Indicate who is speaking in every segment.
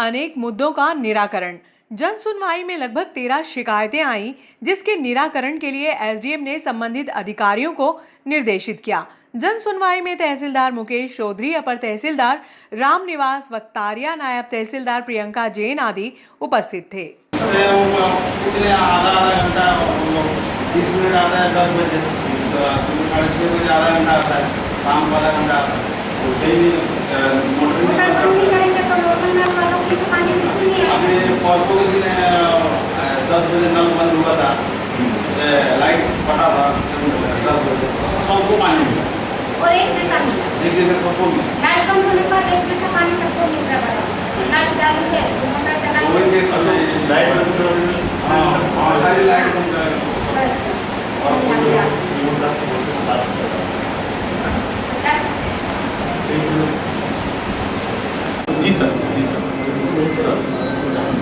Speaker 1: अनेक मुद्दों का निराकरण। जन सुनवाई में लगभग 13 शिकायतें आईं, जिसके निराकरण के लिए एसडीएम ने संबंधित अधिकारियों को निर्देशित किया। जन सुनवाई में तहसीलदार मुकेश चौधरी, अपर तहसीलदार रामनिवास वक्तारिया, नायब तहसीलदार प्रियंका जैन आदि उपस्थित थे।
Speaker 2: आधा घंटा 20 मिनट आता है, 10 बजे सुबह 6:30 बजे आधा घंटा आता है, शाम को आधा घंटा आता है। अभी परसों के दिन 10 बजे नल बंद हुआ था, लाइट फटा था 10 बजे, सबको पानी मिला
Speaker 3: और एक जैसा मिला,
Speaker 2: सबको मिला।
Speaker 3: लाइट कम होने पर एक जैसा पानी सबको मिल रहा है। लाइट चालू है, मोटर चला है,
Speaker 2: लाइट बंद खाली लाइट बंद
Speaker 3: बस
Speaker 2: जी सर, जी सर, सर।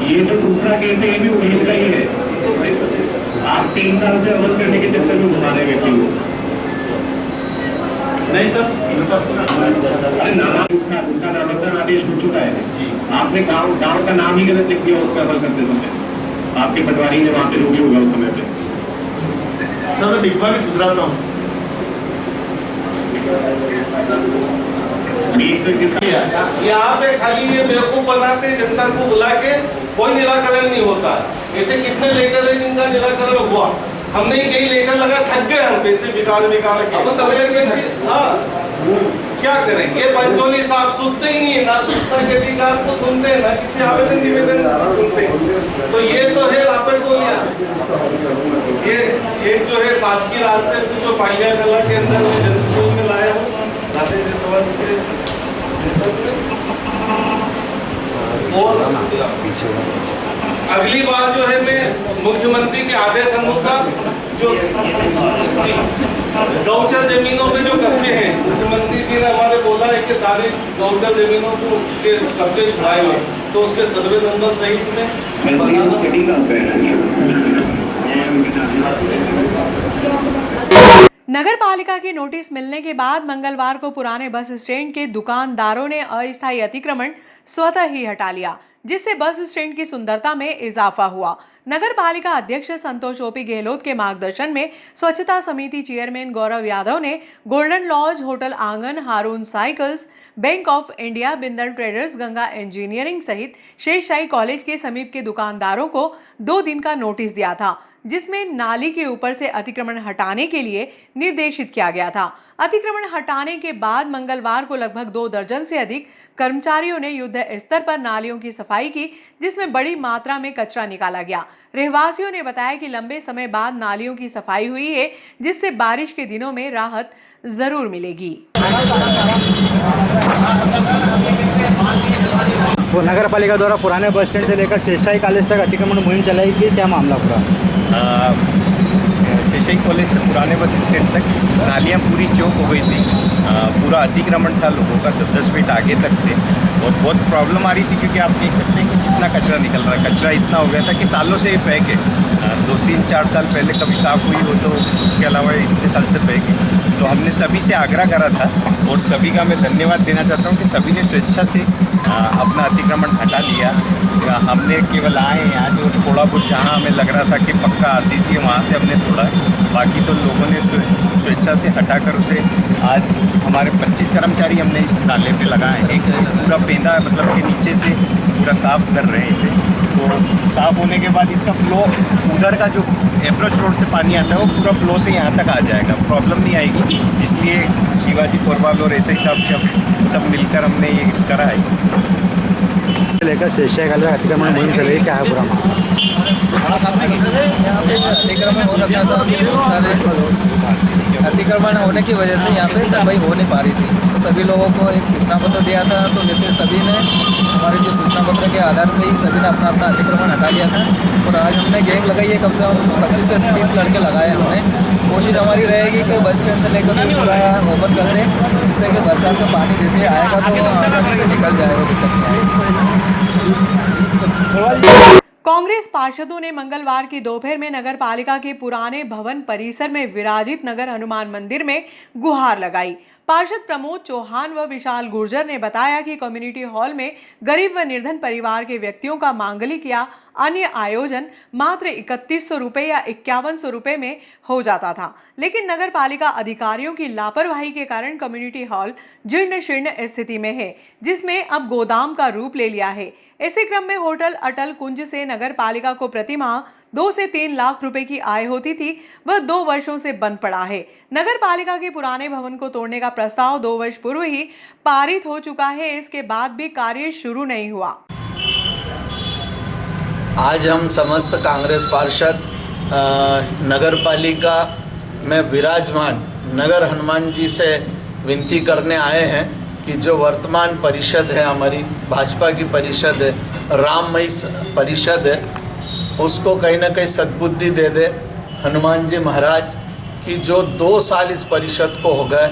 Speaker 4: ये जो दूसरा केस है ये भी उम्मीद का ही है। आप 3 साल से अवध करने के चक्कर में घुमा रहे व्यक्ति को।
Speaker 2: नहीं सर,
Speaker 4: अरे नाम उसका नामांकन आदेश हो चुका है
Speaker 2: जी।
Speaker 4: आपने गांव का नाम ही गलत लिख दिया उसका अमल करते समय। आपके पटवारी ने वहाँ पे जो भी होगा उस समय पे।
Speaker 2: सर मैं लिखवा के सुधराता हूँ। यहाँ पे खाली ये बेवकूफ बनाते हैं, जनता को बुला के कोई निराकरण नहीं होता। ऐसे कितने लेटर है जिनका निराकरण हुआ, हमने ही कई लेटर लगा, थक गए हम पैसे बिगाड़ के। हाँ क्या करें, ये पंचोली साहब सुनते ही नहीं, ना सूचना के अधिकार को सुनते हैं, ना किसी आवेदन निवेदन को सुनते हैं। तो ये तो है लापट गोलियां। ये एक जो है शासकीय रास्ते पे जो पालिया कला के अंदर में जनस्कूल में लाया हूँ, और अगली बार जो है मैं मुख्यमंत्री के आदेश अनुसार जो गौचर जमीनों पे जो कब्जे हैं, मुख्यमंत्री जी ने हमारे बोला है कि सारे गौचर जमीनों को के कब्जे छुड़ाए हुए, तो उसके सर्वे नंबर सहित
Speaker 1: नगर पालिका के नोटिस मिलने के बाद मंगलवार को पुराने बस स्टैंड के दुकानदारों ने अस्थायी अतिक्रमण स्वतः ही हटा लिया, जिससे बस स्टैंड की सुंदरता में इजाफा हुआ। नगर पालिका अध्यक्ष संतोष ओपी गहलोत के मार्गदर्शन में स्वच्छता समिति चेयरमैन गौरव यादव ने golden lodge, hotel Aangan, Haroon cycles, Bank of India, Bindal traders, Ganga engineering सहित शेषशाही कॉलेज के समीप के दुकानदारों को 2 दिन का नोटिस दिया था, जिसमें नाली के ऊपर से अतिक्रमण हटाने के लिए निर्देशित किया गया था। अतिक्रमण हटाने के बाद मंगलवार को लगभग 2 दर्जन से अधिक कर्मचारियों ने युद्ध स्तर पर नालियों की सफाई की, जिसमें बड़ी मात्रा में कचरा निकाला गया। रहवासियों ने बताया कि लंबे समय बाद नालियों की सफाई हुई है, जिससे बारिश के दिनों में राहत जरूर मिलेगी।
Speaker 5: वो नगर पालिका द्वारा पुराने बस स्टैंड से लेकर शेषशाही कॉलेज तक अतिक्रमण मुहिम चलाई गई, क्या मामला पूरा?
Speaker 6: शेषशाही कॉलेज से पुराने बस स्टैंड तक नालियाँ पूरी चौक हो गई थी, पूरा अतिक्रमण था लोगों का, तो 10 फीट आगे तक थे और बहुत प्रॉब्लम आ रही थी, क्योंकि आप देख सकते हैं कि कितना कचरा निकल रहा है। कचरा इतना हो गया था कि सालों से ये पैक है, 2-3-4 साल पहले कभी साफ़ हुई हो, तो उसके अलावा इतने साल से पैक है। तो हमने सभी से आग्रह करा था और सभी का मैं धन्यवाद देना चाहता हूँ कि सभी ने स्वेच्छा से अपना अतिक्रमण हटा दिया। हमने केवल आए यहाँ जो थोड़ा बहुत जहाँ हमें लग रहा था कि पक्का आरसीसी है वहाँ से हमने तोड़ा, बाकी तो लोगों ने स्वेच्छा से हटाकर उसे आज हमारे 25 कर्मचारी हमने इस नाले पे लगाए हैं। एक पूरा पेंदा मतलब कि नीचे से पूरा साफ़ कर रहे हैं इसे। तो साफ़ होने के बाद इसका फ्लो उधर का जो अप्रोच रोड से पानी आता है वो पूरा फ्लो से यहाँ तक आ जाएगा, प्रॉब्लम नहीं आएगी। इसलिए शिवाजी कोरबाल और एसआई साहब सब मिलकर हमने ये करा है।
Speaker 5: लेकर शेषशाही कॉलेज अतिक्रमण मुहिम चलाई, क्या है पूरा
Speaker 7: अतिक्रमण हो रखा था। सारे अतिक्रमण होने की वजह से यहाँ पे सफाई हो नहीं पा रही थी, तो सभी लोगों को एक सूचना पत्र दिया था। तो जैसे सभी ने हमारे जो सूचना पत्र के आधार पर ही सभी ने अपना अपना अतिक्रमण हटा लिया था। और आज हमने गैंग लगाई है, कम से कम 25 से 30 लड़के लगाए हमने। कोशिश हमारी रहेगी कि बस स्टैंड से लेकर पूरा ओपन कर दें, जिससे कि बरसात का पानी जैसे आएगा तो वो आसानी से निकल जाएगा, दिक्कत नहीं आएगी।
Speaker 1: कांग्रेस पार्षदों ने मंगलवार की दोपहर में नगर पालिका के पुराने भवन परिसर में विराजित नगर हनुमान मंदिर में गुहार लगाई। पार्षद प्रमोद चौहान व विशाल गुर्जर ने बताया कि कम्युनिटी हॉल में गरीब व निर्धन परिवार के व्यक्तियों का मांगलिक या अन्य आयोजन मात्र 3100 रुपये या 5100 रुपये में हो जाता था, लेकिन नगर पालिका अधिकारियों की लापरवाही के कारण कम्युनिटी हॉल जीर्ण शीर्ण स्थिति में है, जिसमें अब गोदाम का रूप ले लिया है। इसी क्रम में होटल अटल कुंज से नगर पालिका को प्रति माह 2 से 3 लाख रुपए की आय होती थी, वह 2 वर्षों से बंद पड़ा है। नगर पालिका के पुराने भवन को तोड़ने का प्रस्ताव 2 वर्ष पूर्व ही पारित हो चुका है, इसके बाद भी कार्य शुरू नहीं हुआ।
Speaker 8: आज हम समस्त कांग्रेस पार्षद नगर पालिका में विराजमान नगर हनुमान जी से विनती करने आए हैं कि जो वर्तमान परिषद है, हमारी भाजपा की परिषद है, राममयी परिषद है, उसको कहीं ना कहीं सद्बुद्धि दे दे हनुमान जी महाराज कि जो 2 साल इस परिषद को हो गए,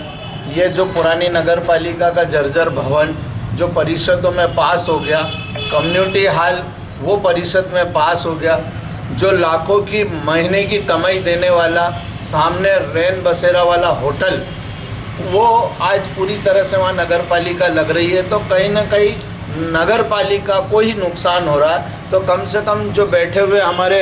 Speaker 8: ये जो पुरानी नगर पालिका का जर्जर भवन जो परिषदों में पास हो गया, कम्युनिटी हॉल वो परिषद में पास हो गया, जो लाखों की महीने की कमाई देने वाला सामने रैन बसेरा वाला होटल वो आज पूरी तरह से वहाँ नगर पालिका लग रही है, तो कहीं ना कहीं नगर पालिका को ही नुकसान हो रहा है। तो कम से कम जो बैठे हुए हमारे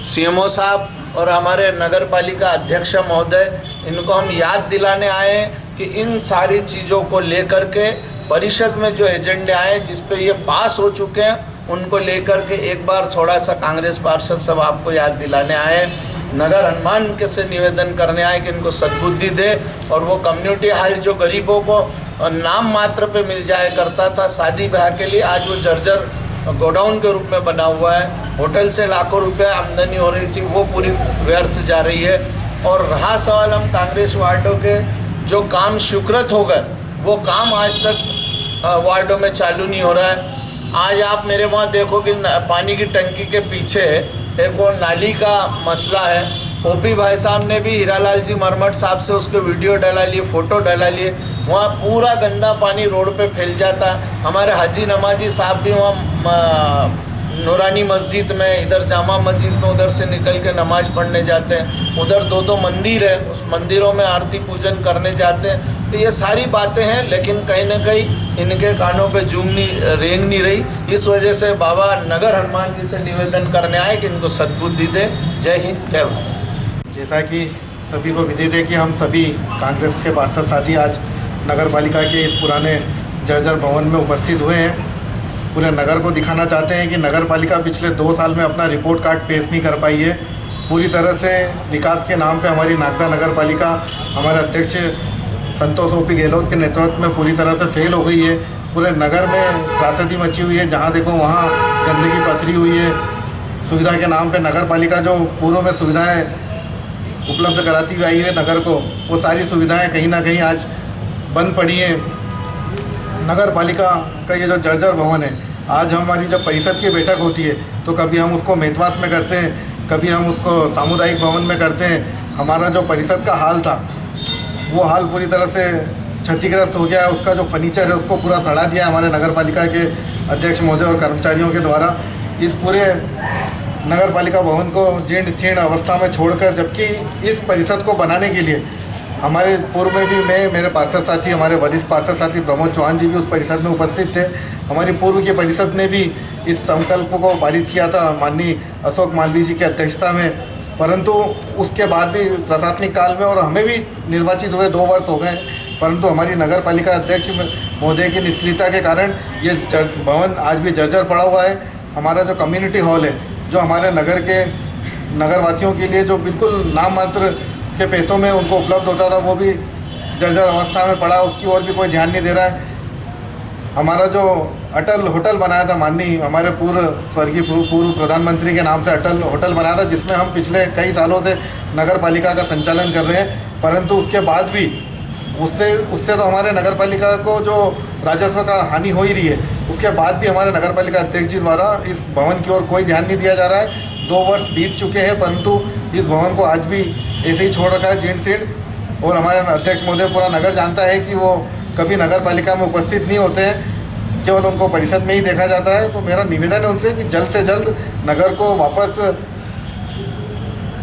Speaker 8: सीएमओ साहब और हमारे नगर पालिका अध्यक्ष महोदय, इनको हम याद दिलाने आए हैं कि इन सारी चीज़ों को लेकर के परिषद में जो एजेंडे आए जिस पे ये पास हो चुके हैं, उनको लेकर के एक बार थोड़ा सा कांग्रेस पार्षद सब आपको याद दिलाने आए, नगर हनुमान के से निवेदन करने आए कि इनको सद्बुद्धि दे और वो कम्युनिटी हॉल जो गरीबों को नाम मात्र पे मिल जाया करता था शादी ब्याह के लिए, आज वो जर्जर गोडाउन के रूप में बना हुआ है। होटल से लाखों रुपया आमदनी हो रही थी, वो पूरी व्यर्थ जा रही है। और रहा सवाल हम कांग्रेस वार्डों के जो काम स्वीकृत हो गए, वो काम आज तक वार्डों में चालू नहीं हो रहा है। आज आप मेरे वहाँ देखो कि पानी की टंकी के पीछे एक वो नाली का मसला है। ओपी भाई साहब ने भी हीरालाल जी मरमट साहब से उसके वीडियो डाला लिए, फ़ोटो डाला लिए, वहाँ पूरा गंदा पानी रोड पे फैल जाता है। हमारे हाजी नमाजी साहब भी वहाँ नूरानी मस्जिद में, इधर जामा मस्जिद में उधर से निकल के नमाज़ पढ़ने जाते हैं। उधर 2 मंदिर है, उस मंदिरों में आरती पूजन करने जाते हैं। तो ये सारी बातें हैं, लेकिन कहीं ना कहीं इनके कानों पे रेंग नहीं रही। इस वजह से बाबा नगर हनुमान जी से निवेदन करने आए कि इनको सद्बुद्धि दे। जय हिंद, जय भारत।
Speaker 9: जैसा कि सभी को विदित है कि हम सभी कांग्रेस के पार्षद साथी आज नगर पालिका के इस पुराने जर्जर भवन में उपस्थित हुए हैं। पूरे नगर को दिखाना चाहते हैं कि नगर पालिका पिछले 2 साल में अपना रिपोर्ट कार्ड पेश नहीं कर पाई है। पूरी तरह से विकास के नाम पे हमारी नागदा नगर पालिका हमारे अध्यक्ष संतोष ओपी गहलोत के नेतृत्व में पूरी तरह से फेल हो गई है। पूरे नगर में त्रासदी मची हुई है, जहाँ देखो वहाँ गंदगी पसरी हुई है। सुविधा के नाम पे नगर पालिका जो पूर्व में सुविधाएं उपलब्ध कराती हुई आई है नगर को, वो सारी सुविधाएं कहीं ना कहीं आज बंद पड़ी हैं। नगर पालिका का ये जो जर्जर भवन है, आज हमारी जब परिषद की बैठक होती है तो कभी हम उसको मेतवास में करते हैं, कभी हम उसको सामुदायिक भवन में करते हैं। हमारा जो परिषद का हाल था वो हाल पूरी तरह से क्षतिग्रस्त हो गया है। उसका जो फर्नीचर है उसको पूरा सड़ा दिया है हमारे नगर पालिका के अध्यक्ष महोदय और कर्मचारियों के द्वारा। इस पूरे नगर पालिका भवन को जीर्ण शीर्ण अवस्था में छोड़कर, जबकि इस परिषद को बनाने के लिए हमारे पूर्व में भी मेरे पार्षद साथी, हमारे वरिष्ठ पार्षद साथी प्रमोद चौहान जी भी उस परिषद में उपस्थित थे। हमारी पूर्व की परिषद ने भी इस संकल्प को पारित किया था माननीय अशोक मालवीय जी की अध्यक्षता में, परंतु उसके बाद भी प्रशासनिक काल में, और हमें भी निर्वाचित हुए 2 वर्ष हो गए, परंतु हमारी नगर पालिका अध्यक्ष महोदय की निष्क्रियता के कारण ये भवन आज भी जर्जर पड़ा हुआ है। हमारा जो कम्युनिटी हॉल है, जो हमारे नगर के नगरवासियों के लिए जो बिल्कुल नाम मात्र के पैसों में उनको उपलब्ध होता था, वो भी जर्जर अवस्था में पड़ा, उसकी ओर भी कोई ध्यान नहीं दे रहा है। हमारा जो अटल होटल बनाया था माननीय हमारे स्वर्गीय पूर्व प्रधानमंत्री के नाम से अटल होटल बनाया था, जिसमें हम पिछले कई सालों से नगर पालिका का संचालन कर रहे हैं, परंतु उसके बाद भी उससे तो हमारे नगर पालिका को जो राजस्व का हानि हो ही रही है, उसके बाद भी हमारे नगर पालिका अध्यक्ष जी द्वारा इस भवन की ओर कोई ध्यान नहीं दिया जा रहा है। 2 वर्ष बीत चुके हैं, परंतु इस भवन को आज भी ऐसे ही छोड़ रखा है जीर्ण शीर्ण। और हमारे अध्यक्ष महोदय पूरा नगर जानता है कि वो कभी नगर पालिका में उपस्थित नहीं होते हैं, केवल उनको परिषद में ही देखा जाता है। तो मेरा निवेदन है उनसे कि जल्द से जल्द नगर को वापस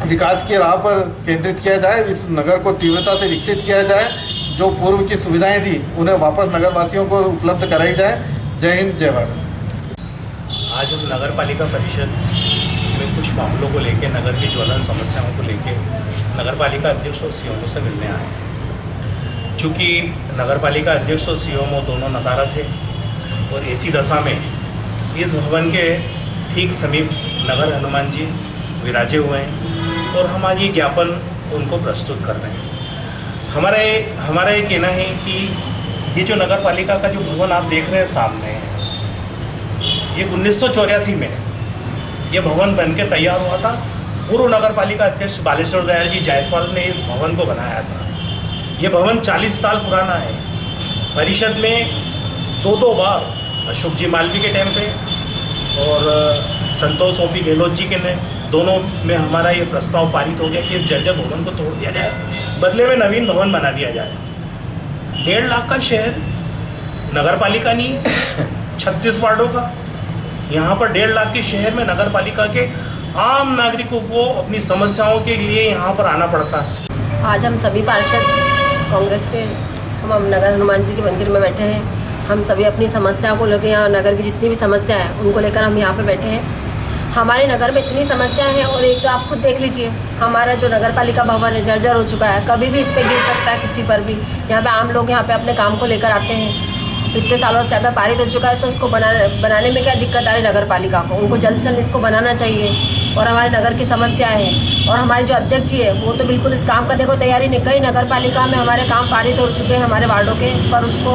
Speaker 9: विकास की राह पर केंद्रित किया जाए, इस नगर को तीव्रता से विकसित किया जाए। जो पूर्व की सुविधाएं थी उन्हें वापस नगरवासियों को उपलब्ध कराई जाए। जय हिंद, जय भारत।
Speaker 10: आज हम नगर पालिका परिषद में कुछ मामलों को लेकर, नगर की ज्वलन समस्याओं को लेकर नगर पालिका अध्यक्ष और सीएमओ से मिलने आए हैं। चूँकि नगर पालिका अध्यक्ष और सीएमओ दोनों नदारद थे और ऐसी दशा में इस भवन के ठीक समीप नगर हनुमान जी विराजे हुए हैं और हम आज ये ज्ञापन उनको प्रस्तुत कर रहे हैं। हमारा ये कहना है कि ये जो नगर पालिका का जो भवन आप देख रहे हैं सामने, ये 1984 में ये भवन बन के तैयार हुआ था। पूर्व नगर पालिका अध्यक्ष बालेश्वर दयाल जी जायसवाल ने इस भवन को बनाया था। ये भवन 40 साल पुराना है। परिषद में दो बार अशोक जी मालवी के टाइम पे और संतोष ओपी गहलोत जी के ने दोनों में हमारा ये प्रस्ताव पारित हो गया कि इस जर्जर भवन को तोड़ दिया जाए, बदले में नवीन भवन बना दिया जाए। 1.5 लाख का शहर नगर पालिका नहीं है, 36 वार्डों का। यहाँ पर 1.5 लाख के शहर में नगर पालिका के आम नागरिकों को अपनी समस्याओं के लिए यहाँ पर आना पड़ता है।
Speaker 11: आज हम सभी पार्षद कांग्रेस के हम नगर हनुमान जी के मंदिर में बैठे हैं। हम सभी अपनी समस्या को लेकर, यहाँ नगर की जितनी भी समस्या है उनको लेकर हम यहाँ पे बैठे हैं। हमारे नगर में इतनी समस्या है और एक तो आप खुद देख लीजिए, हमारा जो नगर पालिका भवन है जर्जर हो चुका है, कभी भी इस पर गिर सकता है किसी पर भी। यहाँ पे आम लोग यहाँ पे अपने काम को लेकर आते हैं। इतने सालों से ज़्यादा पारित हो चुका है तो उसको बनाने में क्या दिक्कत आ रही नगर पालिका को, उनको जल्द से जल्द इसको बनाना चाहिए। और हमारे नगर की समस्या है और हमारे जो अध्यक्ष जी है वो तो बिल्कुल इस काम करने को तैयारी नहीं। कई नगर पालिका में हमारे काम पारित हो चुके हैं हमारे वार्डों के, पर उसको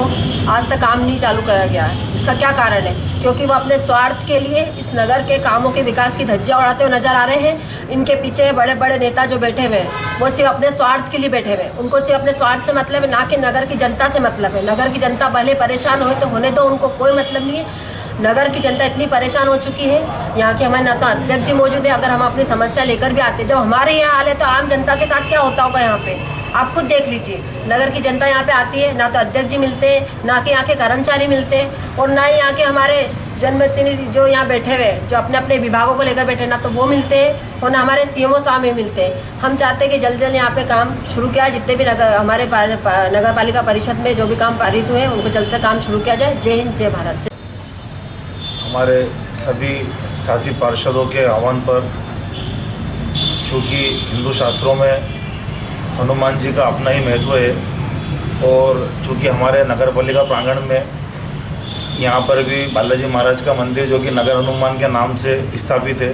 Speaker 11: आज तक काम नहीं चालू करा गया है। इसका क्या कारण है? क्योंकि वो अपने स्वार्थ के लिए इस नगर के कामों के विकास की धज्जियां उड़ाते हुए नजर आ रहे हैं। इनके पीछे बड़े बड़े नेता जो बैठे हुए हैं वो सिर्फ अपने स्वार्थ के लिए बैठे हुए हैं। उनको सिर्फ अपने स्वार्थ से मतलब है, ना कि नगर की जनता से मतलब है। नगर की जनता भले परेशान हो तो होने दो, उनको कोई मतलब नहीं है। नगर की जनता इतनी परेशान हो चुकी है। यहाँ के हमारे ना तो अध्यक्ष जी मौजूद है, अगर हम अपनी समस्या लेकर भी आते, जब हमारे यहाँ हाल है तो आम जनता के साथ क्या होता होगा यहाँ पे आप खुद देख लीजिए। नगर की जनता यहाँ पे आती है, ना तो अध्यक्ष जी मिलते हैं, ना कि यहाँ के कर्मचारी मिलते हैं और ना ही यहाँ के हमारे जनप्रतिनिधि जो यहाँ बैठे हुए जो अपने अपने विभागों को लेकर बैठे, ना तो वो मिलते हैं और ना हमारे सीएमओ साहब में मिलते हैं। हम चाहते हैं कि जल्द जल्द यहाँ पे काम शुरू किया जाए। जितने भी हमारे नगर पालिका परिषद में जो भी काम पारित हुए हैं उनको जल्द से काम शुरू किया जाए। जय हिंद, जय भारत।
Speaker 12: हमारे सभी साथी पार्षदों के आह्वान पर, चूँकि हिंदू शास्त्रों में हनुमान जी का अपना ही महत्व है और चूँकि हमारे नगर पालिका प्रांगण में यहाँ पर भी बालाजी महाराज का मंदिर जो कि नगर हनुमान के नाम से स्थापित है,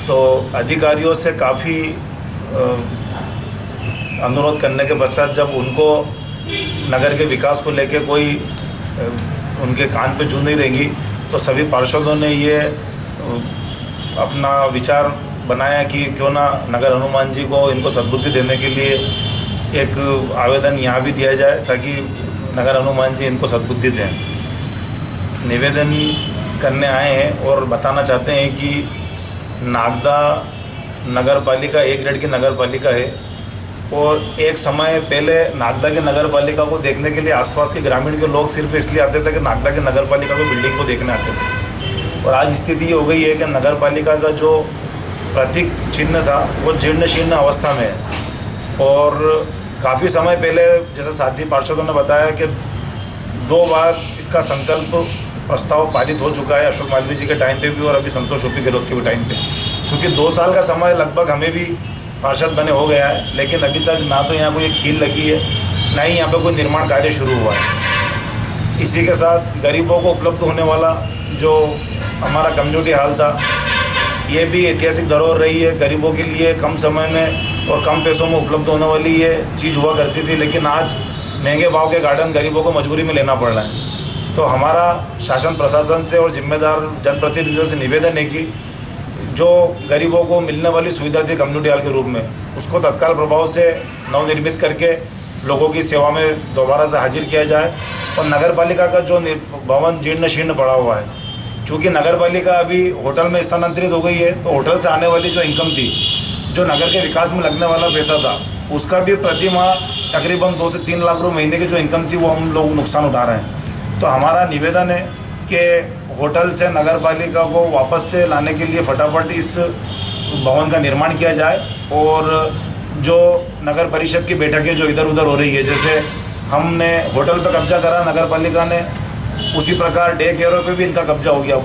Speaker 12: तो अधिकारियों से काफ़ी अनुरोध करने के पश्चात जब उनको नगर के विकास को लेकर कोई उनके कान पे जू नहीं रहेगी तो सभी पार्षदों ने ये अपना विचार बनाया कि क्यों ना नगर हनुमान जी को इनको सद्बुद्धि देने के लिए एक आवेदन यहाँ भी दिया जाए ताकि नगर हनुमान जी इनको सद्बुद्धि दें। निवेदन करने आए हैं और बताना चाहते हैं कि नागदा नगर पालिका A ग्रेड की नगर पालिका है और एक समय पहले नागदा के नगर पालिका को देखने के लिए आसपास के ग्रामीण के लोग सिर्फ इसलिए आते थे कि नागदा के नगर पालिका को बिल्डिंग को देखने आते थे। और आज स्थिति ये हो गई है कि नगर पालिका का जो प्रतीक चिन्ह था वो जीर्ण शीर्ण अवस्था में है और काफ़ी समय पहले जैसे साथी पार्षदों ने बताया कि 2 बार इसका संकल्प प्रस्ताव पारित हो चुका है, अशोक मालवीय जी के टाइम पे भी और अभी संतोष ओपी गहलोत के भी टाइम पे। क्योंकि 2 साल का समय लगभग हमें भी पार्षद बने हो गया है, लेकिन अभी तक ना तो यहाँ कोई खील लगी है, ना ही यहाँ पे कोई निर्माण कार्य शुरू हुआ है। इसी के साथ गरीबों को उपलब्ध होने वाला जो हमारा कम्युनिटी हॉल था, ये भी ऐतिहासिक धरोहर रही है। गरीबों के लिए कम समय में और कम पैसों में उपलब्ध होने वाली ये चीज़ हुआ करती थी, लेकिन आज महंगे भाव के गार्डन गरीबों को मजबूरी में लेना पड़ रहा है। तो हमारा शासन प्रशासन से और जिम्मेदार जनप्रतिनिधियों से निवेदन है कि जो गरीबों को मिलने वाली सुविधा थी कम्युनिटी हॉल के रूप में, उसको तत्काल प्रभाव से नवनिर्मित करके लोगों की सेवा में दोबारा से हाजिर किया जाए। और नगर पालिका का जो भवन जीर्ण शीर्ण पड़ा हुआ है, चूँकि नगर पालिका अभी होटल में स्थानांतरित हो गई है, तो होटल से आने वाली जो इनकम थी, जो नगर के विकास में लगने वाला पैसा था, उसका भी प्रति माह तकरीबन 2 से 3 लाख रुपये महीने की जो इनकम थी वो हम लोग नुकसान उठा रहे हैं। तो हमारा निवेदन है कि होटल से नगर पालिका को वापस से लाने के लिए फटाफट इस भवन का निर्माण किया जाए और जो नगर परिषद की बैठकें जो इधर उधर हो रही है, जैसे हमने होटल पे कब्जा करा, नगर पालिका ने उसी प्रकार डे केयरों पे भी इनका कब्जा हो गया।